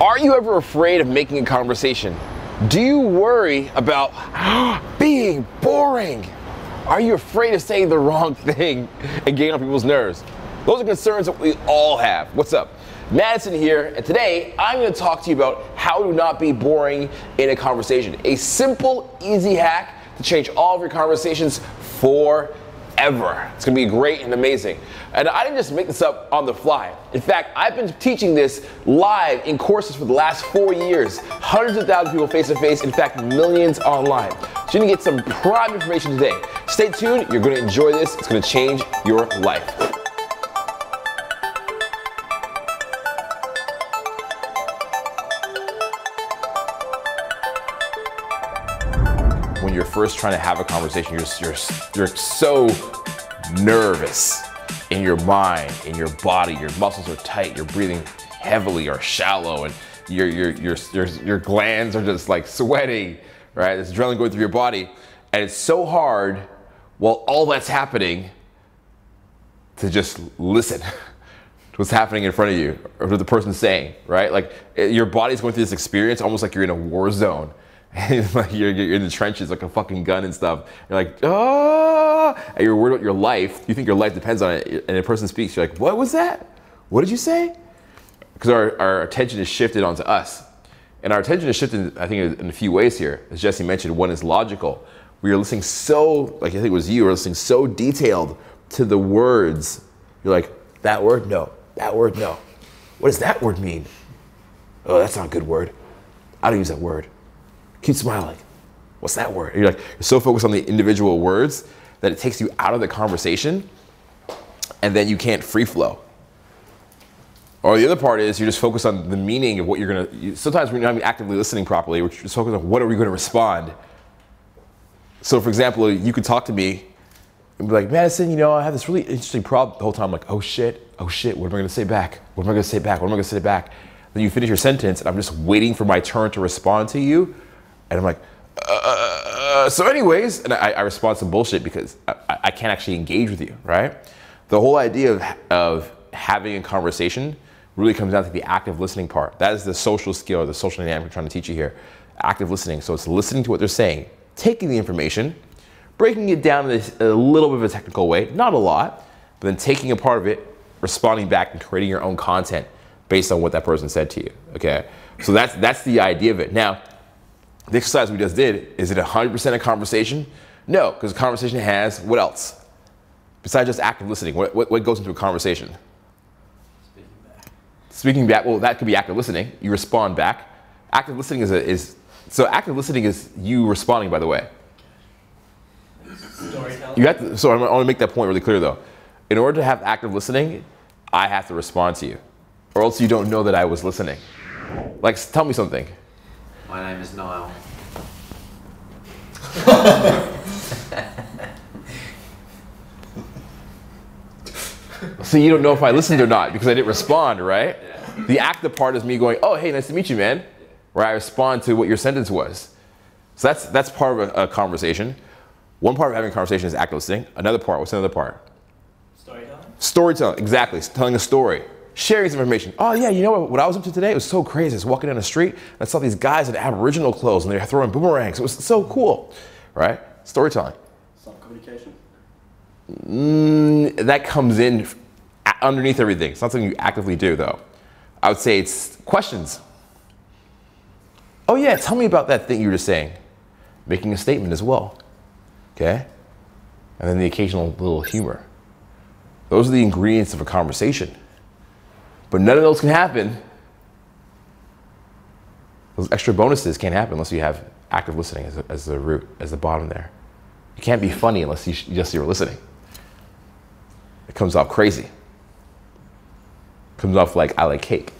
Are you ever afraid of making a conversation? Do you worry about being boring? Are you afraid of saying the wrong thing and getting on people's nerves? Those are concerns that we all have. What's up? Madison here, and today I'm going to talk to you about how to not be boring in a conversation. A simple, easy hack to change all of your conversations forever. It's going to be great and amazing. And I didn't just make this up on the fly. In fact, I've been teaching this live in courses for the last 4 years. Hundreds of thousands of people face to face, in fact, millions online. So you're going to get some prime information today. Stay tuned, you're going to enjoy this. It's going to change your life. When you're first trying to have a conversation, you're so nervous in your mind, in your body. Your muscles are tight. You're breathing heavily or shallow, and your glands are just like sweating, right? There's adrenaline going through your body, and it's so hard while all that's happening to just listen to what's happening in front of you or what the person's saying, right? Like your body's going through this experience almost like you're in a war zone. And like you're in the trenches like a fucking gun and stuff. You're like, oh, and you're worried about your life. You think your life depends on it, and a person speaks, you're like, what was that? What did you say? Because our attention is shifted onto us. And our attention is shifted, I think, in a few ways here. As Jesse mentioned, one is logical. We are listening so, like I think it was you, were listening so detailed to the words. You're like, that word? No. That word? No. What does that word mean? Oh, that's not a good word. I don't use that word. Keep smiling. What's that word? You're so focused on the individual words that it takes you out of the conversation, and then you can't free flow. Or the other part is you're just focused on the meaning of what you're gonna. Sometimes we're not even actively listening properly. We're just focused on what are we going to respond. So, for example, you could talk to me and be like, Madison, you know, I have this really interesting problem. The whole time I'm like, oh shit, what am I going to say back? What am I going to say back? What am I going to say back? Then you finish your sentence, and I'm just waiting for my turn to respond to you. And I'm like, so anyways, and I respond some bullshit because I can't actually engage with you, right? The whole idea of having a conversation really comes down to the active listening part. That is the social skill or the social dynamic I'm trying to teach you here. Active listening. So it's listening to what they're saying, taking the information, breaking it down in a little bit of a technical way, not a lot, but then taking a part of it, responding back and creating your own content based on what that person said to you, okay? So that's the idea of it. Now, the exercise we just did, is it 100% a conversation? No, because a conversation has what else? Besides just active listening, what goes into a conversation? Speaking back. Speaking back, well, that could be active listening. You respond back. Active listening so active listening is you responding, by the way. Storytelling. You have to, so I want to make that point really clear though. In order to have active listening, I have to respond to you, or else you don't know that I was listening. Like, tell me something. My name is Niall. So you don't know if I listened or not because I didn't respond, right? Yeah. The active part is me going, oh, hey, nice to meet you, man. Yeah. Where I respond to what your sentence was. So that's part of a conversation. One part of having a conversation is active listening. Another part, what's another part? Storytelling. Storytelling, exactly. Telling a story. Sharing some information. Oh yeah, you know what I was up to today? It was so crazy. I was walking down the street and I saw these guys in Aboriginal clothes and they were throwing boomerangs. It was so cool, right? Storytelling. Self-communication. That comes in underneath everything. It's not something you actively do though. I would say it's questions. Oh yeah, tell me about that thing you were just saying. Making a statement as well, okay? And then the occasional little humor. Those are the ingredients of a conversation. But none of those can happen. Those extra bonuses can't happen unless you have active listening as the root, as the bottom there. You can't be funny unless you're listening. It comes off crazy. It comes off like I like cake.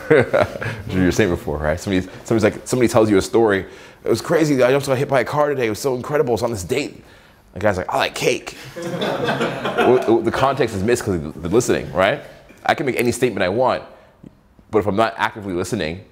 You were saying before, right? Somebody tells you a story. It was crazy. I just got hit by a car today. It was so incredible. I was on this date. The guy's like, I like cake. The context is missed because of the listening, right? I can make any statement I want, but if I'm not actively listening,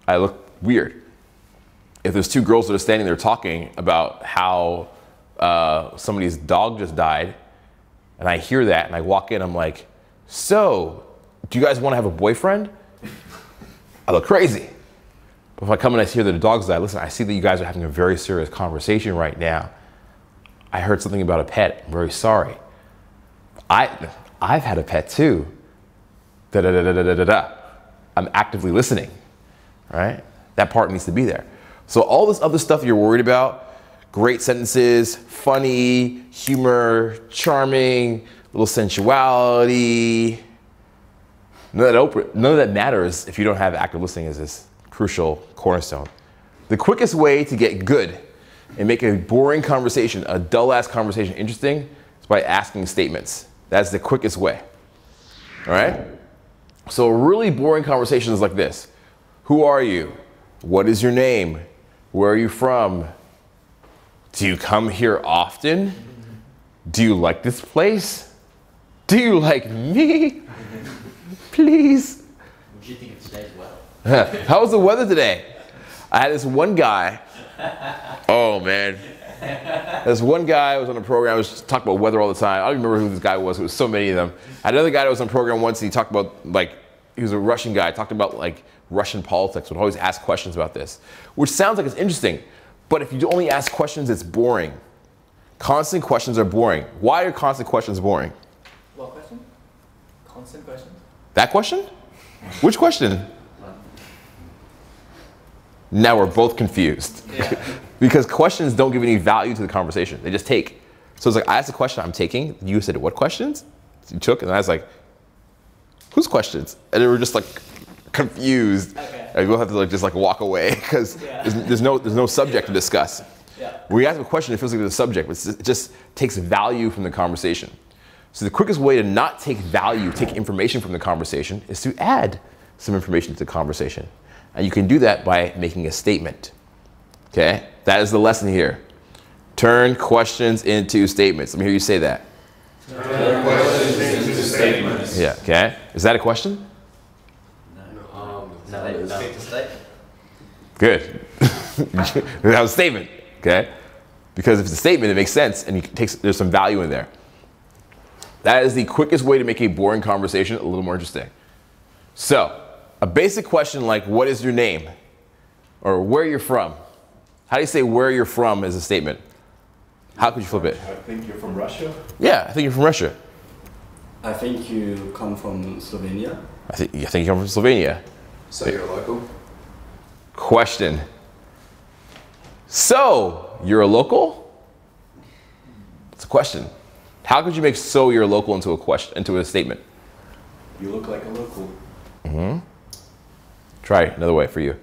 I look weird. If there's two girls that are standing there talking about how somebody's dog just died, and I hear that and I walk in, I'm like, so, do you guys want to have a boyfriend? I look crazy. But if I come and I hear that the dog's die, listen, I see that you guys are having a very serious conversation right now. I heard something about a pet. I'm very sorry. I've had a pet too. Da da da da da da da. I'm actively listening, right? That part needs to be there. So all this other stuff you're worried about, great sentences, funny, humor, charming, little sensuality, none of that matters if you don't have active listening as this crucial cornerstone. The quickest way to get good and make a boring conversation, a dull-ass conversation interesting is by asking statements. That's the quickest way, all right? So a really boring conversation is like this. Who are you? What is your name? Where are you from? Do you come here often? Do you like this place? Do you like me? Please. What do you think of today's weather? How was the weather today? I had this one guy. Oh man. This one guy was on a program, was talking about weather all the time. I don't even remember who this guy was. There was so many of them. I had another guy that was on a program once, and he talked about, like, he was a Russian guy, talked about like Russian politics, would always ask questions about this, which sounds like it's interesting. But if you only ask questions, it's boring. Constant questions are boring. Why are constant questions boring? What question? Constant questions? That question? Which question? Now we're both confused. Yeah. Because questions don't give any value to the conversation. They just take. So it's like, I asked a question, I'm taking. You said, what questions? You took, and I was like, whose questions? And they were just like confused. Okay. And we'll have to like just like walk away because there's no subject to discuss. Yeah. When you ask a question, it feels like there's a subject, but it just takes value from the conversation. So the quickest way to not take value, take information from the conversation, is to add some information to the conversation. And you can do that by making a statement. Okay? That is the lesson here. Turn questions into statements. Let me hear you say that. Turn questions into statements. Yeah, okay. Is that a question? No, it's a statement. Good. That was a statement, okay? Because if it's a statement, it makes sense and there's some value in there. That is the quickest way to make a boring conversation a little more interesting. So, a basic question like, what is your name? Or where you're from? How do you say where you're from as a statement? How could you flip it? I think you're from Russia. Yeah, I think you're from Russia. I think you come from Slovenia. I think you come from Slovenia. So you're local? Question. So, you're a local? It's a question. How could you make "so you're a local" into a question, into a statement? You look like a local. Mm-hmm. Try another way for you.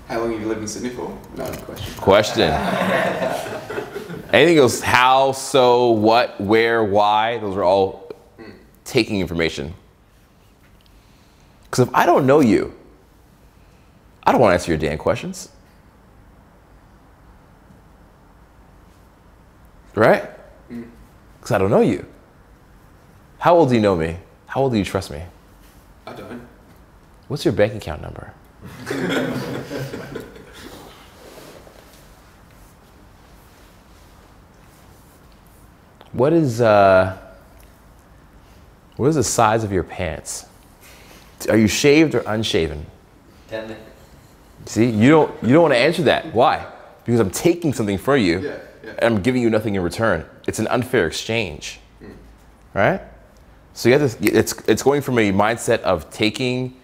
How long have you lived in Sydney for? No question. Question. Anything else? How, so, what, where, why? Those are all taking information. Because if I don't know you, I don't want to answer your damn questions. Right? Because I don't know you. How old do you know me? How old do you trust me? I don't. What's your bank account number? What is the size of your pants? Are you shaved or unshaven? 10. See, you don't want to answer that. Why? Because I'm taking something from you, Yeah. and I'm giving you nothing in return. It's an unfair exchange, right? So you have to. It's going from a mindset of taking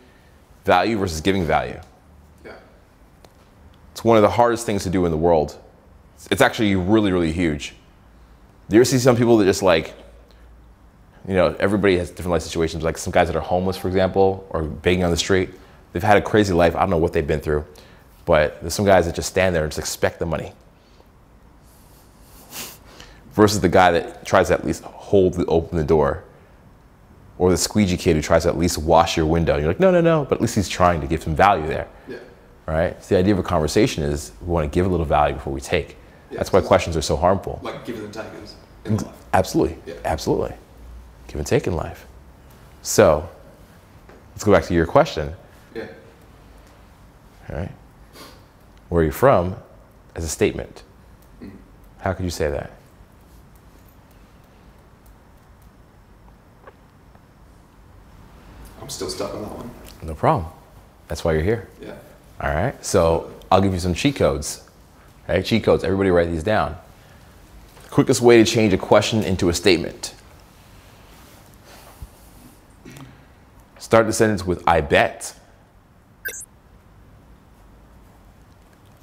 value versus giving value. Yeah. It's one of the hardest things to do in the world. It's actually really, really huge. Do you ever see some people that just like, you know, everybody has different life situations, like some guys that are homeless, for example, or begging on the street. They've had a crazy life. I don't know what they've been through, but there's some guys that just stand there and just expect the money. Versus the guy that tries to at least open the door. Or the squeegee kid who tries to at least wash your window. You're like, no, no, no, but at least he's trying to give some value there. Yeah. Right? So the idea of a conversation is we want to give a little value before we take. Yeah, That's why questions are so harmful. Like givers and takers in life. Absolutely. Yeah. Absolutely. Give and take in life. So, let's go back to your question. Yeah. All right? Where are you from as a statement? How could you say that? I'm still stuck on that one. No problem. That's why you're here. Yeah. All right. So I'll give you some cheat codes. Okay, cheat codes. Everybody write these down. Quickest way to change a question into a statement. Start the sentence with I bet.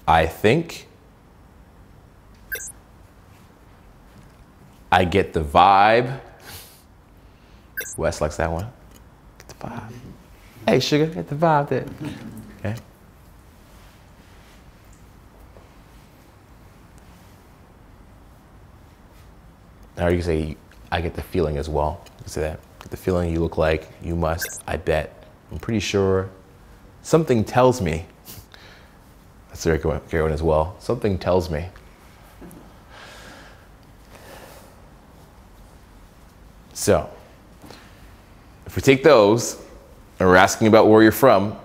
I think. I get the vibe. Wes likes that one. Get the vibe. Hey, sugar, get the vibe there. Okay. Or you can say, I get the feeling as well. You can say that. Get the feeling you look like, you must, I bet. I'm pretty sure. Something tells me. That's a great one as well. Something tells me. So, if we take those, and we're asking about where you're from, and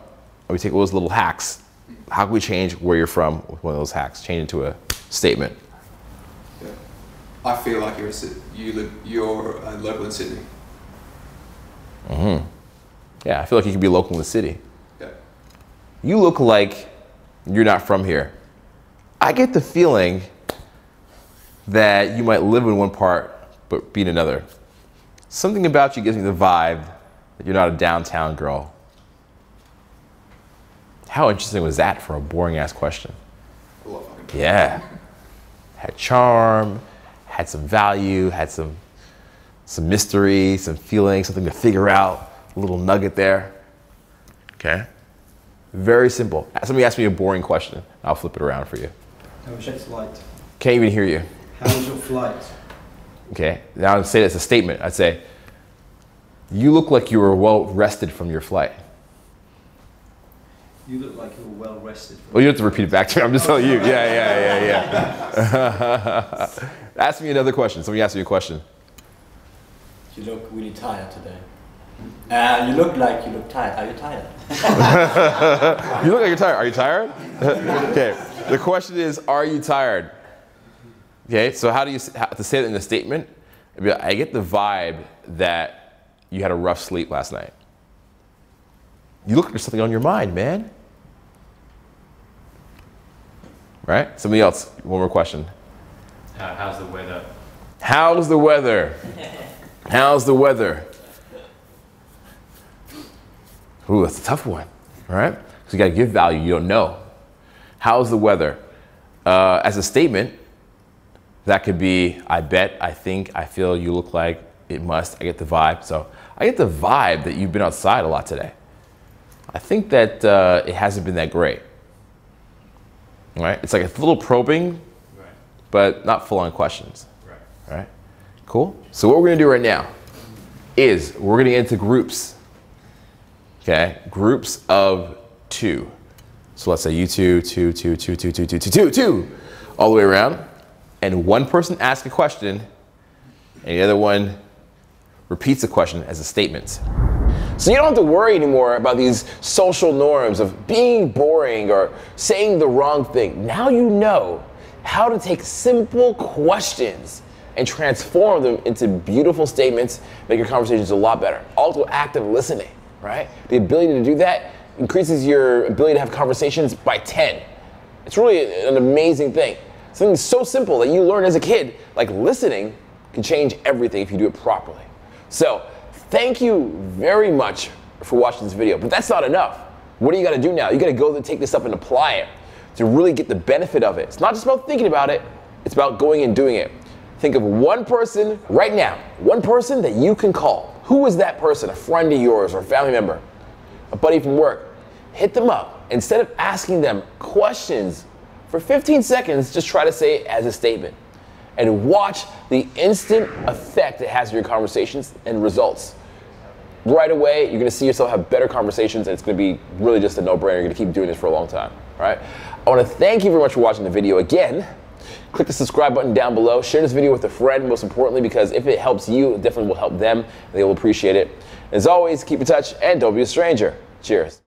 we take those little hacks, how can we change where you're from with one of those hacks? Change it to a statement. Yeah. I feel like you're local in Sydney. Mm-hmm. Yeah, I feel like you could be local in the city. Yeah. You look like you're not from here. I get the feeling that you might live in one part, but be in another. Something about you gives me the vibe that you're not a downtown girl. How interesting was that for a boring ass question? Yeah. Had charm, had some value, had some mystery, some feeling, something to figure out, a little nugget there. Okay? Very simple. Somebody asked me a boring question. I'll flip it around for you. How was your flight? Can't even hear you. How was your flight? Okay, now I'd say that's a statement. I'd say, you look like you were well rested from your flight. You look like you were well rested. Well, you don't have to repeat it back to me. I'm just telling you. Yeah. Ask me another question. Somebody asked me a question. You look really tired today. You look like you look tired. Are you tired? You look like you're tired. Are you tired? Okay, the question is, are you tired? Okay, so how do you to say that in a statement? I get the vibe that you had a rough sleep last night. You look like there's something on your mind, man. Right? Somebody else, one more question. How's the weather? How's the weather? How's the weather? Ooh, that's a tough one, right? Because you gotta give value you don't know. How's the weather? As a statement, that could be, I bet, I think, I feel, you look like, it must, I get the vibe. So I get the vibe that you've been outside a lot today. I think that it hasn't been that great. Right? It's like a little probing, right, but not full on questions. Right. Right? Cool? So what we're gonna do right now is we're gonna get into groups. Okay? Groups of 2. So let's say you 2, 2, 2, 2, 2, 2, 2, 2, 2, 2, all the way around. And one person asks a question, and the other one repeats the question as a statement. So you don't have to worry anymore about these social norms of being boring or saying the wrong thing. Now you know how to take simple questions and transform them into beautiful statements, make your conversations a lot better. Also active listening, right? The ability to do that increases your ability to have conversations by 10. It's really an amazing thing. Something so simple that you learn as a kid, like listening, can change everything if you do it properly. So, thank you very much for watching this video, but that's not enough. What do you gotta do now? You gotta go and take this up and apply it to really get the benefit of it. It's not just about thinking about it, it's about going and doing it. Think of one person right now, one person that you can call. Who is that person? A friend of yours or a family member, a buddy from work. Hit them up. Instead of asking them questions for 15 seconds, just try to say it as a statement. And watch the instant effect it has on your conversations and results. Right away, you're gonna see yourself have better conversations, and it's gonna be really just a no-brainer. You're gonna keep doing this for a long time, all right? I wanna thank you very much for watching the video. Again, click the subscribe button down below. Share this video with a friend, most importantly, because if it helps you, it definitely will help them, and they will appreciate it. As always, keep in touch, and don't be a stranger. Cheers.